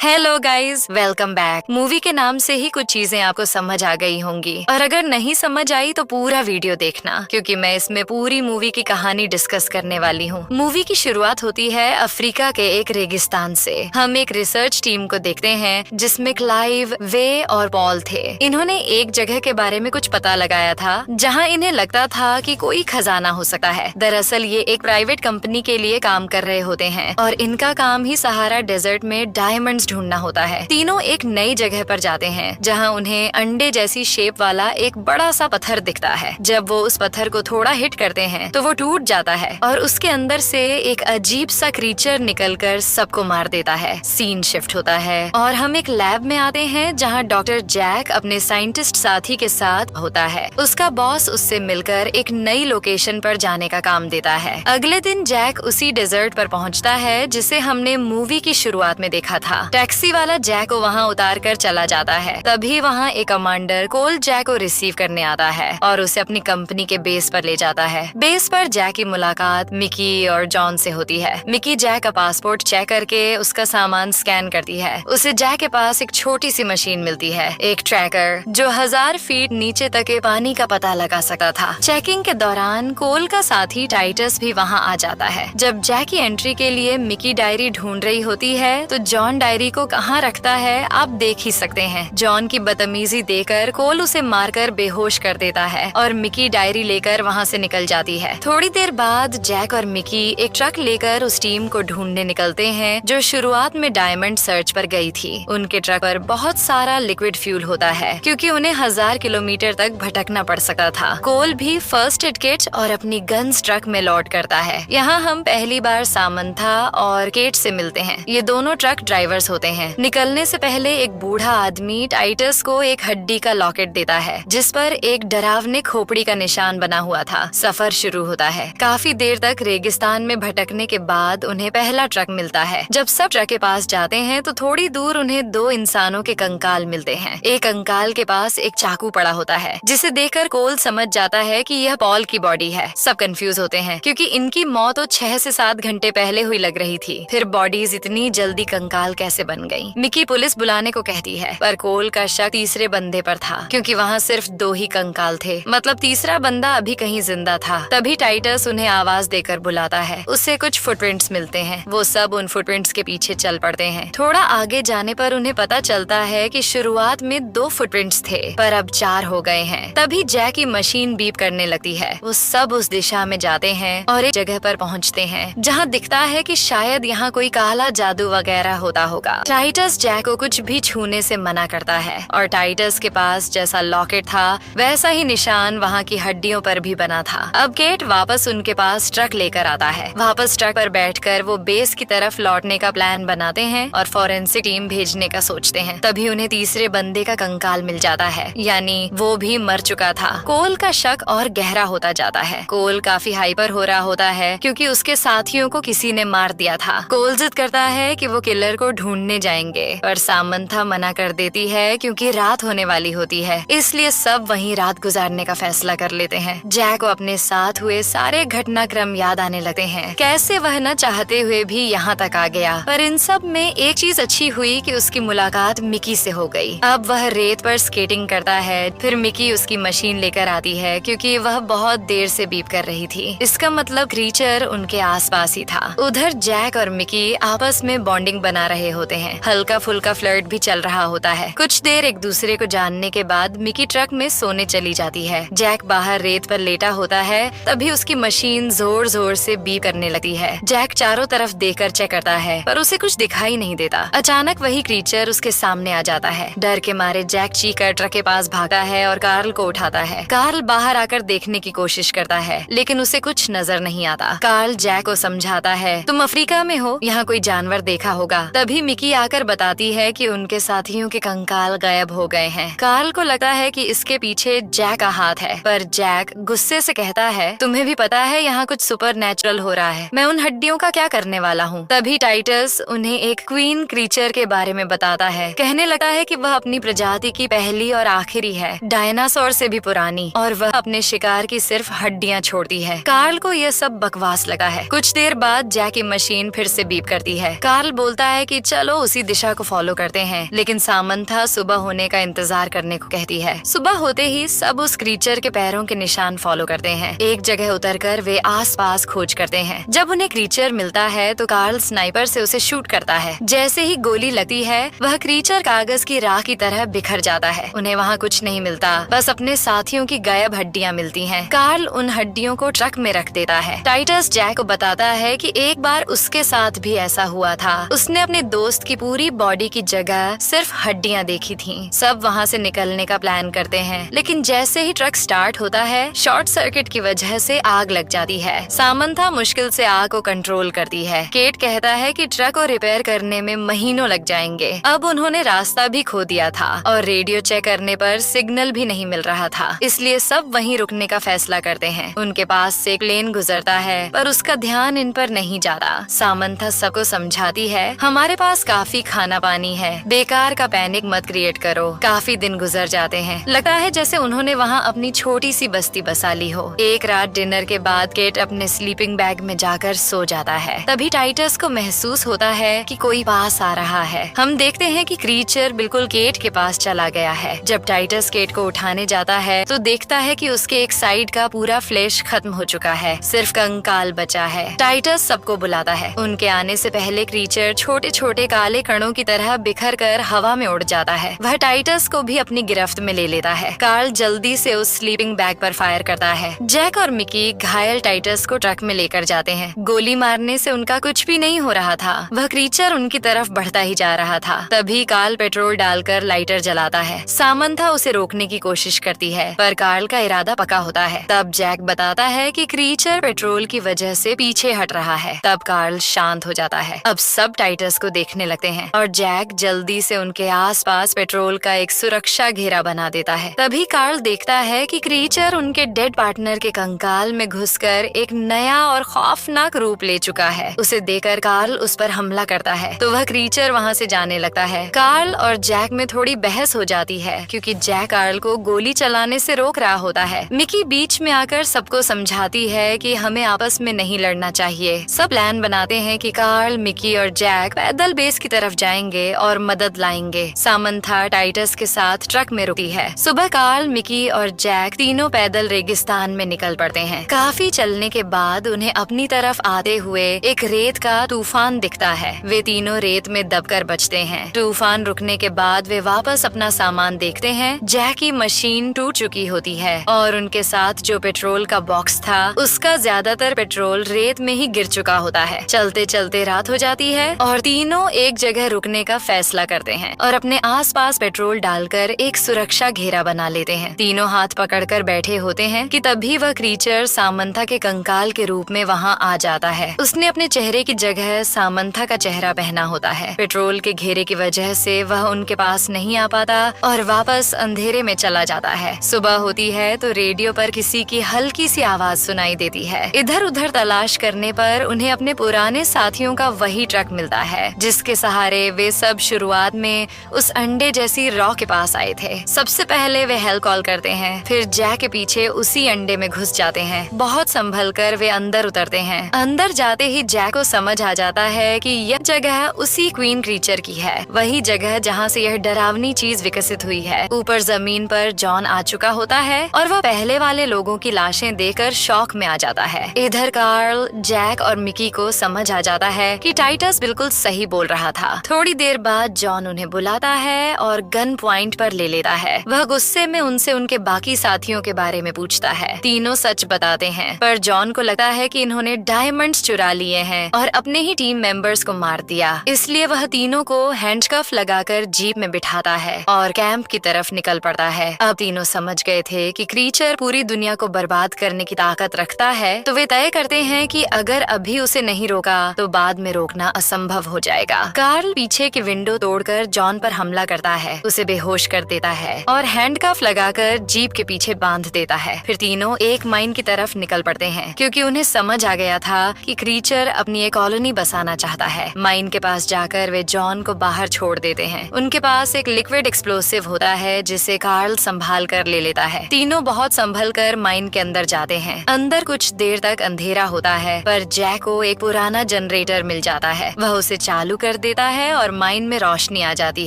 Hello guys, welcome back. Movie के नाम से ही कुछ चीजें आपको समझ आ गई होंगी, और अगर नहीं समझ आई तो पूरा वीडियो देखना, क्योंकि मैं इसमें पूरी मूवी की कहानी डिस्कस करने वाली हूँ। मूवी की शुरुआत होती है अफ्रीका के एक रेगिस्तान से। हम एक रिसर्च टीम को देखते हैं जिसमें क्लाइव, वे और पॉल थे। इन्होंने एक जगह के बारे में कुछ पता लगाया था जहाँ इन्हें लगता था कि कोई खजाना हो सकता है। दरअसल ये एक प्राइवेट कंपनी के लिए काम कर रहे होते हैं और इनका काम ही सहारा डेजर्ट में डायमंड्स ढूंढना होता है। तीनों एक नई जगह पर जाते हैं जहां उन्हें अंडे जैसी शेप वाला एक बड़ा सा पत्थर दिखता है। जब वो उस पत्थर को थोड़ा हिट करते हैं तो वो टूट जाता है और उसके अंदर से एक अजीब सा क्रीचर निकलकर सबको मार देता है। सीन शिफ्ट होता है और हम एक लैब में आते हैं जहां डॉक्टर जैक अपने साइंटिस्ट साथी के साथ होता है। उसका बॉस उससे मिलकर एक नई लोकेशन पर जाने का काम देता है। अगले दिन जैक उसी डेजर्ट पर पहुंचता है जिसे हमने मूवी की शुरुआत में देखा था। टैक्सी वाला जैक को वहां उतार कर चला जाता है। तभी वहां एक कमांडर कोल जैक को रिसीव करने आता है और उसे अपनी कंपनी के बेस पर ले जाता है। बेस पर जैक की मुलाकात मिकी और जॉन से होती है। मिकी जैक का पासपोर्ट चेक करके उसका सामान स्कैन करती है। उसे जैक के पास एक छोटी सी मशीन मिलती है, एक ट्रैकर जो 1000 फीट नीचे तक के पानी का पता लगा सकता था। चेकिंग के दौरान कोल का साथी टाइटस भी वहाँ आ जाता है। जब जैक की एंट्री के लिए मिकी डायरी ढूंढ रही होती है तो जॉन डायरी को कहाँ रखता है आप देख ही सकते हैं। जॉन की बदतमीजी देकर कोल उसे मारकर बेहोश कर देता है और मिकी डायरी लेकर वहाँ से निकल जाती है। थोड़ी देर बाद जैक और मिकी एक ट्रक लेकर उस टीम को ढूंढने निकलते हैं जो शुरुआत में डायमंड सर्च पर गई थी। उनके ट्रक पर बहुत सारा लिक्विड फ्यूल होता है क्योंकि उन्हें 1000 किलोमीटर तक भटकना पड़ सकता था। कोल भी फर्स्ट एड किट और अपनी गन्स ट्रक में लोड करता है। यहाँ हम पहली बार सामंथा और केट से मिलते हैं। ये दोनों ट्रक ड्राइवर्स होते हैं। निकलने से पहले एक बूढ़ा आदमी टाइटस को एक हड्डी का लॉकेट देता है जिस पर एक डरावने खोपड़ी का निशान बना हुआ था। सफर शुरू होता है। काफी देर तक रेगिस्तान में भटकने के बाद उन्हें पहला ट्रक मिलता है। जब सब ट्रक के पास जाते हैं तो थोड़ी दूर उन्हें 2 इंसानों के कंकाल मिलते हैं। एक कंकाल के पास एक चाकू पड़ा होता है जिसे देखकर कोल समझ जाता है कि यह पॉल की बॉडी है। सब कंफ्यूज होते हैं क्योंकि इनकी मौत तो 6 से 7 घंटे पहले हुई लग रही थी। फिर बॉडीज इतनी जल्दी कंकाल कैसे बन गई? मिकी पुलिस बुलाने को कहती है पर कोल का शक तीसरे बंदे पर था क्योंकि वहाँ सिर्फ 2 ही कंकाल थे। मतलब तीसरा बंदा अभी कहीं जिंदा था। तभी टाइटस उन्हें आवाज देकर बुलाता है। उससे कुछ फुटप्रिंट्स मिलते हैं। वो सब उन फुटप्रिंट्स के पीछे चल पड़ते हैं। थोड़ा आगे जाने पर उन्हें पता चलता है कि शुरुआत में 2 फुटप्रिंट्स थे पर अब 4 हो गए हैं। तभी जैक की मशीन बीप करने लगती है। वो सब उस दिशा में जाते हैं और एक जगह पर पहुँचते हैं जहाँ दिखता है कि शायद यहाँ कोई काला जादू वगैरह होता होगा। टाइटस जैक को कुछ भी छूने से मना करता है और टाइटस के पास जैसा लॉकेट था वैसा ही निशान वहाँ की हड्डियों पर भी बना था। अब केट वापस उनके पास ट्रक लेकर आता है। वापस ट्रक पर बैठकर वो बेस की तरफ लौटने का प्लान बनाते हैं और फॉरेंसिक टीम भेजने का सोचते हैं। तभी उन्हें तीसरे बंदे का कंकाल मिल जाता है, यानी वो भी मर चुका था। कोल का शक और गहरा होता जाता है। कोल काफी हाइपर हो रहा होता है क्योंकि उसके साथियों को किसी ने मार दिया था। कोल जिद करता है कि वो किलर को ढूंढने जाएंगे पर सामंथा मना कर देती है क्योंकि रात होने वाली होती है। इसलिए सब वहीं रात गुजारने का फैसला कर लेते हैं। जैक को अपने साथ हुए सारे घटनाक्रम याद आने लगते हैं। कैसे वह न चाहते हुए भी यहाँ तक आ गया। पर इन सब में एक चीज अच्छी हुई कि उसकी मुलाकात मिकी से हो गई। अब वह रेत पर स्केटिंग करता है। फिर मिकी उसकी मशीन लेकर आती है क्योंकि वह बहुत देर से बीप कर रही थी। इसका मतलब क्रीचर उनके आसपास ही था। उधर जैक और मिकी आपस में बॉन्डिंग बना रहे होते हैं। हल्का फुल्का फ्लर्ट भी चल रहा होता है। कुछ देर एक दूसरे को जानने के बाद मिकी ट्रक में सोने चली जाती है। जैक बाहर रेत पर लेटा होता है। तभी उसकी मशीन जोर जोर से बीप करने लगती है। जैक चारों तरफ देखकर चेक करता है पर उसे कुछ दिखाई नहीं देता। अचानक वही क्रीचर उसके सामने आ जाता है। डर के मारे जैक चीखकर ट्रक के पास भागता है और कार्ल को उठाता है। कार्ल बाहर आकर देखने की कोशिश करता है लेकिन उसे कुछ नजर नहीं आता। कार्ल जैक को समझाता है तुम अफ्रीका में हो, यहाँ कोई जानवर देखा होगा। तभी मिकी आकर बताती है कि उनके साथियों के कंकाल गायब हो गए हैं। कार्ल को लगता है कि इसके पीछे जैक का हाथ है पर जैक गुस्से से कहता है तुम्हें भी पता है यहाँ कुछ सुपर नेचुरल हो रहा है। मैं उन हड्डियों का क्या करने वाला हूँ। तभी टाइटस उन्हें एक क्वीन क्रीचर के बारे में बताता है। कहने लगता है कि वह अपनी प्रजाति की पहली और आखिरी है, डायनासोर से भी पुरानी, और वह अपने शिकार की सिर्फ हड्डियाँ छोड़ती है। कार्ल को यह सब बकवास लगा है। कुछ देर बाद जैक की मशीन फिर से बीप करती है। कार्ल बोलता है कि चलो दोनों उसी दिशा को फॉलो करते हैं, लेकिन सामंथा सुबह होने का इंतजार करने को कहती है। सुबह होते ही सब उस क्रीचर के पैरों के निशान फॉलो करते हैं। एक जगह उतरकर वे आसपास खोज करते हैं। जब उन्हें क्रीचर मिलता है तो कार्ल स्नाइपर से उसे शूट करता है। जैसे ही गोली लगती है वह क्रीचर कागज की राख की तरह बिखर जाता है। उन्हें वहाँ कुछ नहीं मिलता, बस अपने साथियों की गायब हड्डियाँ मिलती हैं। कार्ल उन हड्डियों को ट्रक में रख देता है। टाइटस जैक को बताता है कि एक बार उसके साथ भी ऐसा हुआ था। उसने अपने दोस्त की पूरी बॉडी की जगह सिर्फ हड्डियाँ देखी थीं। सब वहाँ से निकलने का प्लान करते हैं, लेकिन जैसे ही ट्रक स्टार्ट होता है शॉर्ट सर्किट की वजह से आग लग जाती है। सामंथा मुश्किल से आग को कंट्रोल करती है। केट कहता है कि ट्रक को रिपेयर करने में महीनों लग जाएंगे। अब उन्होंने रास्ता भी खो दिया था और रेडियो चेक करने पर सिग्नल भी नहीं मिल रहा था, इसलिए सब वहीं रुकने का फैसला करते हैं। उनके पास से एक प्लेन गुजरता है पर उसका ध्यान इन पर नहीं जाता। सामंथा सबको समझाती है, हमारे पास काफी खाना पानी है, बेकार का पैनिक मत क्रिएट करो। काफी दिन गुजर जाते हैं, लगता है जैसे उन्होंने वहाँ अपनी छोटी सी बस्ती बसा ली हो। एक रात डिनर के बाद केट अपने स्लीपिंग बैग में जाकर सो जाता है। तभी टाइटस को महसूस होता है कि कोई पास आ रहा है। हम देखते हैं कि क्रीचर बिल्कुल केट के पास चला गया है। जब टाइटस केट को उठाने जाता है तो देखता है कि उसके एक साइड का पूरा फ्लैश खत्म हो चुका है, सिर्फ कंकाल बचा है। टाइटस सबको बुलाता है। उनके आने से पहले क्रीचर छोटे छोटे काले कणों की तरह बिखर कर हवा में उड़ जाता है। वह टाइटस को भी अपनी गिरफ्त में ले लेता है। कार्ल जल्दी से उस स्लीपिंग बैग पर फायर करता है। जैक और मिकी घायल टाइटस को ट्रक में लेकर जाते हैं। गोली मारने से उनका कुछ भी नहीं हो रहा था, वह क्रीचर उनकी तरफ बढ़ता ही जा रहा था। तभी कार्ल पेट्रोल डालकर लाइटर जलाता है। सामंथा उसे रोकने की कोशिश करती है पर कार्ल का इरादा पक्का होता है। तब जैक बताता है कि क्रीचर पेट्रोल की वजह से पीछे हट रहा है। तब कार्ल शांत हो जाता है। अब सब टाइटस को देखने लगते हैं और जैक जल्दी से उनके आसपास पेट्रोल का एक सुरक्षा घेरा बना देता है। तभी कार्ल देखता है कि क्रीचर उनके डेड पार्टनर के कंकाल में घुसकर एक नया और खौफनाक रूप ले चुका है। उसे देखकर कार्ल उस पर हमला करता है तो वह क्रीचर वहाँ से जाने लगता है। कार्ल और जैक में थोड़ी बहस हो जाती है क्योंकि जैक कार्ल को गोली चलाने से रोक रहा होता है। मिकी बीच में आकर सबको समझाती है कि हमें आपस में नहीं लड़ना चाहिए। सब प्लान बनाते हैं कि कार्ल, मिकी और जैक पैदल बेस की तरफ जाएंगे और मदद लाएंगे। सामंथा टाइटस के साथ ट्रक में रुकती है। सुबह कार्ल, मिकी और जैक तीनों पैदल रेगिस्तान में निकल पड़ते हैं। काफी चलने के बाद उन्हें अपनी तरफ आते हुए एक रेत का तूफान दिखता है। वे तीनों रेत में दबकर बचते हैं। तूफान रुकने के बाद वे वापस अपना सामान देखते हैं। जैक की मशीन टूट चुकी होती है और उनके साथ जो पेट्रोल का बॉक्स था उसका ज्यादातर पेट्रोल रेत में ही गिर चुका होता है। चलते चलते रात हो जाती है और तीनों एक जगह रुकने का फैसला करते हैं और अपने आसपास पेट्रोल डालकर एक सुरक्षा घेरा बना लेते हैं। तीनों हाथ पकड़कर बैठे होते हैं कि तभी वह क्रीचर सामंथा के कंकाल के रूप में वहाँ आ जाता है। उसने अपने चेहरे की जगह सामंथा का चेहरा पहना होता है। पेट्रोल के घेरे की वजह से वह उनके पास नहीं आ पाता और वापस अंधेरे में चला जाता है। सुबह होती है तो रेडियो पर किसी की हल्की सी आवाज सुनाई देती है। इधर उधर तलाश करने पर उन्हें अपने पुराने साथियों का वही ट्रक मिलता है जिसके सहारे वे सब शुरुआत में उस अंडे जैसी रॉ के पास आए थे। सबसे पहले वे हेल्प कॉल करते हैं, फिर जैक के पीछे उसी अंडे में घुस जाते हैं। बहुत संभल कर वे अंदर उतरते हैं। अंदर जाते ही जैक को समझ आ जाता है कि यह जगह उसी क्वीन क्रीचर की है, वही जगह जहाँ से यह डरावनी चीज विकसित हुई है। ऊपर जमीन पर जॉन आ चुका होता है और वह पहले वाले लोगों की लाशें देखकर शॉक में आ जाता है। इधर कार्ल, जैक और मिकी को समझ आ जाता है कि टाइटस बिल्कुल सही बोल रहा था। थोड़ी देर बाद जॉन उन्हें बुलाता है और गन पॉइंट पर ले लेता है। वह गुस्से में उनसे उनके बाकी साथियों के बारे में पूछता है। तीनों सच बताते हैं पर जॉन को लगता है कि इन्होंने डायमंड्स चुरा लिए हैं और अपने ही टीम मेंबर्स को मार दिया। इसलिए वह तीनों को हैंडकफ लगाकर जीप में बिठाता है और कैंप की तरफ निकल पड़ता है। अब तीनों समझ गए थे कि क्रीचर पूरी दुनिया को बर्बाद करने की ताकत रखता है, तो वे तय करते हैं कि अगर अभी उसे नहीं रोका तो बाद में रोकना असंभव हो जाएगा। कार्ल पीछे की विंडो तोड़कर जॉन पर हमला करता है, उसे बेहोश कर देता है और हैंडकफ लगाकर जीप के पीछे बांध देता है। फिर तीनों एक माइन की तरफ निकल पड़ते हैं क्योंकि उन्हें समझ आ गया था कि क्रीचर अपनी एक कॉलोनी बसाना चाहता है। माइन के पास जाकर वे जॉन को बाहर छोड़ देते हैं। उनके पास एक लिक्विड एक्सप्लोसिव होता है जिसे कार्ल संभाल कर ले लेता है। तीनों बहुत संभल कर माइन के अंदर जाते हैं। अंदर कुछ देर तक अंधेरा होता है पर जैक को एक पुराना जनरेटर मिल जाता है। वह उसे चालू कर कर देता है और माइंड में रोशनी आ जाती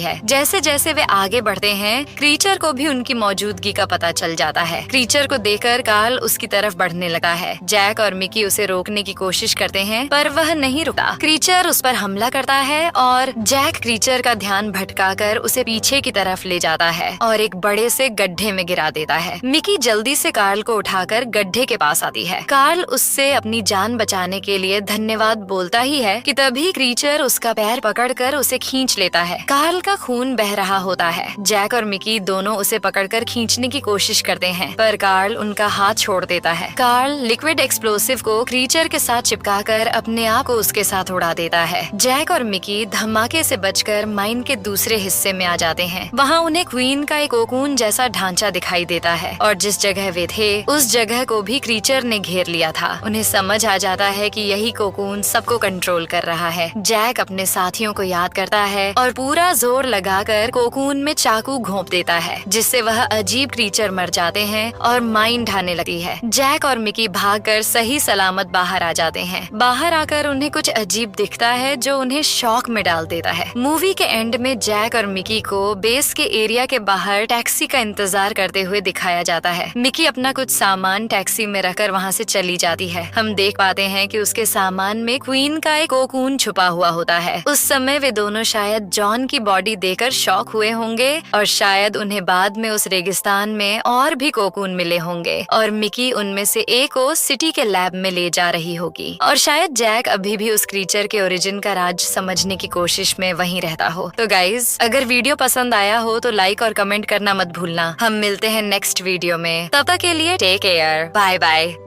है। जैसे जैसे वे आगे बढ़ते हैं, क्रीचर को भी उनकी मौजूदगी का पता चल जाता है। क्रीचर को देखकर कार्ल उसकी तरफ बढ़ने लगा है। जैक और मिकी उसे रोकने की कोशिश करते हैं, पर वह नहीं रुका। क्रीचर उस पर हमला करता है और जैक क्रीचर का ध्यान भटकाकर उसे पीछे की तरफ ले जाता है और एक बड़े से गड्ढे में गिरा देता है। मिकी जल्दी से कार्ल को उठाकर गड्ढे के पास आती है। कार्ल उससे अपनी जान बचाने के लिए धन्यवाद बोलता ही है कि तभी क्रीचर उसका पैर पकड़कर उसे खींच लेता है। कार्ल का खून बह रहा होता है। जैक और मिकी दोनों उसे पकड़कर खींचने की कोशिश करते हैं, पर कार्ल उनका हाथ छोड़ देता है। कार्ल लिक्विड एक्सप्लोसिव को क्रीचर के साथ चिपकाकर अपने आप को उसके साथ उड़ा देता है। जैक और मिकी धमाके से बचकर माइन के दूसरे हिस्से में आ जाते हैं। वहाँ उन्हें क्वीन का एक कोकून जैसा ढांचा दिखाई देता है और जिस जगह वे थे उस जगह को भी क्रीचर ने घेर लिया था। उन्हें समझ आ जाता है कि यही कोकून सबको कंट्रोल कर रहा है। जैक अपने साथियों को याद करता है और पूरा जोर लगाकर कोकून में चाकू घोंप देता है, जिससे वह अजीब क्रीचर मर जाते हैं और माइन ढाने लगती है। जैक और मिकी भागकर सही सलामत बाहर आ जाते हैं। बाहर आकर उन्हें कुछ अजीब दिखता है जो उन्हें शॉक में डाल देता है। मूवी के एंड में जैक और मिकी को बेस के एरिया के बाहर टैक्सी का इंतजार करते हुए दिखाया जाता है। मिकी अपना कुछ सामान टैक्सी में रखकर वहाँ से चली जाती है। हम देख पाते हैं कि उसके सामान में क्वीन का एक कोकून छुपा हुआ होता है। उस समय वे दोनों शायद जॉन की बॉडी देकर शॉक हुए होंगे और शायद उन्हें बाद में उस रेगिस्तान में और भी कोकून मिले होंगे और मिकी उनमें से एक को सिटी के लैब में ले जा रही होगी और शायद जैक अभी भी उस क्रीचर के ओरिजिन का राज समझने की कोशिश में वहीं रहता हो। तो गाइज, अगर वीडियो पसंद आया हो तो लाइक और कमेंट करना मत भूलना। हम मिलते हैं नेक्स्ट वीडियो में। तब तक के लिए टेक केयर, बाय बाय।